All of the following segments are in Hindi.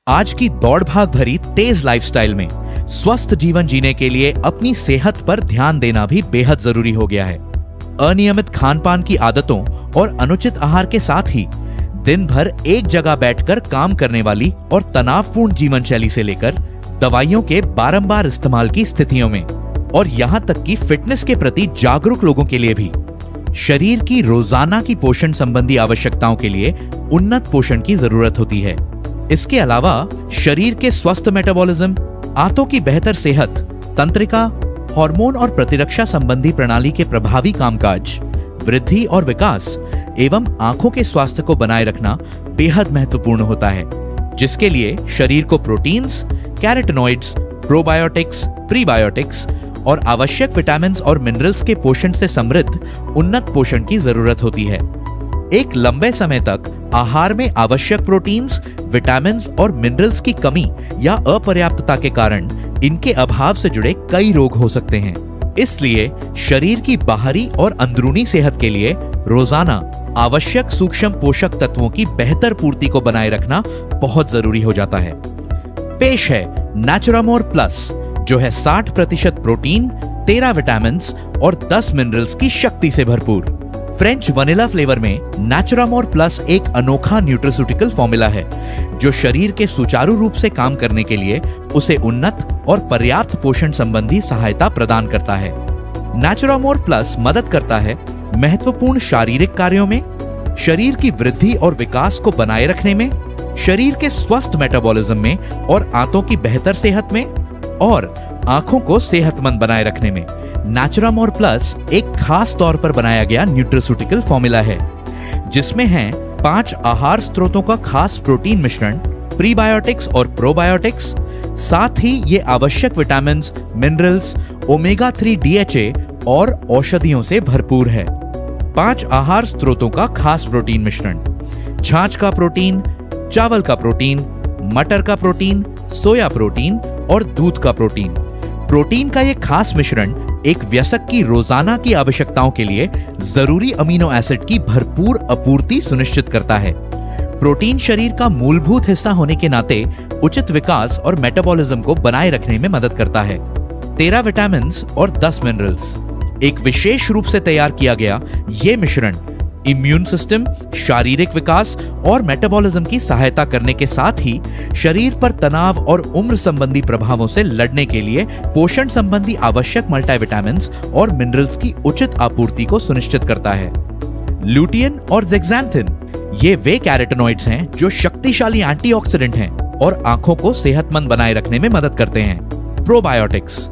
आज की दौड़ भाग भरी तेज लाइफस्टाइल में स्वस्थ जीवन जीने के लिए अपनी सेहत पर ध्यान देना भी बेहद जरूरी हो गया है। अनियमित खान पान की आदतों और अनुचित आहार के साथ ही दिन भर एक जगह बैठकर काम करने वाली और तनावपूर्ण जीवन शैली से लेकर दवाइयों के बारंबार इस्तेमाल की स्थितियों में और यहां तक कि फिटनेस के प्रति जागरूक लोगों के लिए भी शरीर की रोजाना की पोषण संबंधी आवश्यकताओं के लिए उन्नत पोषण की जरूरत होती है। इसके अलावा शरीर के स्वस्थ मेटाबॉलिज्म, आंतों की बेहतर सेहत, तंत्रिका, हार्मोन और प्रतिरक्षा संबंधी प्रणाली के प्रभावी कामकाज, वृद्धि और विकास एवं आंखों के स्वास्थ्य को बनाए रखना बेहद महत्वपूर्ण होता है, जिसके लिए शरीर को प्रोटीन्स, कैरोटीनॉइड्स, प्रोबायोटिक्स, प्रीबायोटिक्स और आवश्यक विटामिन्स और मिनरल्स के पोषण से समृद्ध उन्नत पोषण की जरूरत होती है। एक लंबे समय तक आहार में आवश्यक प्रोटीन्स, विटामिन्स और मिनरल्स की कमी या अपर्याप्तता के कारण इनके अभाव से जुड़े कई रोग हो सकते हैं। इसलिए शरीर की बाहरी और अंदरूनी सेहत के लिए रोजाना आवश्यक सूक्ष्म पोषक तत्वों की बेहतर पूर्ति को बनाए रखना बहुत जरूरी हो जाता है। पेश है नेचुरामोर प्लस, जो है 60% प्रोटीन, 13 विटामिन्स और 10 मिनरल्स की शक्ति से भरपूर। फ्रेंच वनीला फ्लेवर में नेचुरामोर प्लस एक अनोखा न्यूट्रास्यूटिकल फॉर्मूला है जो शरीर के सुचारू रूप से काम करने के लिए उसे उन्नत और पर्याप्त पोषण संबंधी सहायता प्रदान करता है। नेचुरामोर प्लस मदद करता है महत्वपूर्ण शारीरिक कार्यों में, शरीर की वृद्धि और विकास को बनाए रखने में, शरीर के स्वस्थ मेटाबॉलिज्म में और आंतों की बेहतर सेहत में और आंखों को सेहतमंद बनाए रखने में। नेचुरामोर प्लस एक खास तौर पर बनाया गया न्यूट्रास्यूटिकल फॉर्मूला है जिसमें हैं 5 आहार स्रोतों का खास प्रोटीन मिश्रण, प्रीबायोटिक्स और प्रोबायोटिक्स, साथ ही ये आवश्यक विटामिन्स, मिनरल्स, ओमेगा 3 DHA और औषधियों से भरपूर है। 5 आहार स्रोतों का खास प्रोटीन मिश्रण: छाछ का प्रोटीन, चावल का प्रोटीन, मटर का प्रोटीन, सोया प्रोटीन और दूध का प्रोटीन। प्रोटीन का यह खास मिश्रण एक वयस्क की रोजाना की आवश्यकताओं के लिए जरूरी अमीनो एसिड की भरपूर आपूर्ति सुनिश्चित करता है। प्रोटीन शरीर का मूलभूत हिस्सा होने के नाते उचित विकास और मेटाबॉलिज्म को बनाए रखने में मदद करता है। 13 विटामिन्स और 10 मिनरल्स। एक विशेष रूप से तैयार किया गया यह मिश्रण इम्यून सिस्टम, शारीरिक विकास और मेटाबॉलिज्म की सहायता करने के साथ ही शरीर पर तनाव और उम्र संबंधी प्रभावों से लड़ने के लिए पोषण संबंधी आवश्यक मल्टीविटामिन्स और मिनरल्स की उचित आपूर्ति को सुनिश्चित करता है। ल्यूटियन और ज़ेक्सांथिन ये वे कैरोटीनॉइड्स हैं जो शक्तिशाली एंटीऑक्सीडेंट हैं और आंखों को सेहतमंद बनाए रखने में मदद करते हैं। प्रोबायोटिक्स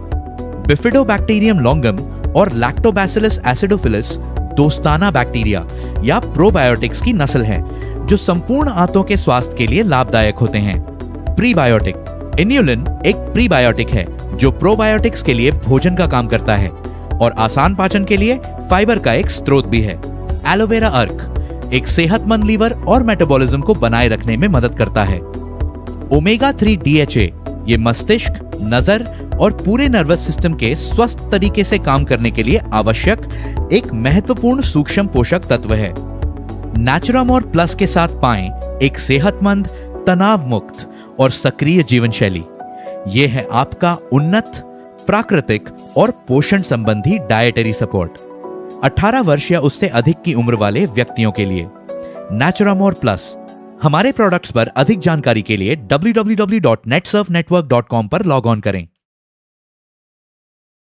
बिफिडोबैक्टीरियम लॉन्गम और लैक्टोबैसिलस एसिडोफिलस दोस्ताना बैक्टीरिया या प्रोबायोटिक्स की नस्ल है जो संपूर्ण आंतों के स्वास्थ्य के लिए लाभदायक होते हैं। प्रीबायोटिक इन्युलिन एक प्रीबायोटिक है जो प्रोबायोटिक्स के लिए भोजन का काम करता है और आसान पाचन के लिए फाइबर का एक स्रोत भी है। एलोवेरा अर्क एक सेहतमंद लीवर और मेटाबॉलिज्म को बनाए रखने में मदद करता है। ओमेगा 3 DHA ये मस्तिष्क, नजर और पूरे नर्वस सिस्टम के स्वस्थ तरीके से काम करने के लिए आवश्यक एक महत्वपूर्ण सूक्ष्म पोषक तत्व है। नेचुरामोर प्लस के साथ पाएं एक सेहतमंद, तनाव मुक्त और सक्रिय जीवन शैली। यह है आपका उन्नत, प्राकृतिक और पोषण संबंधी डाइटरी सपोर्ट 18 वर्ष या उससे अधिक की उम्र वाले व्यक्तियों के लिए। नेचुरामोर प्लस। हमारे प्रोडक्ट्स पर अधिक जानकारी के लिए www.netsurfnetwork.com पर लॉग ऑन करें।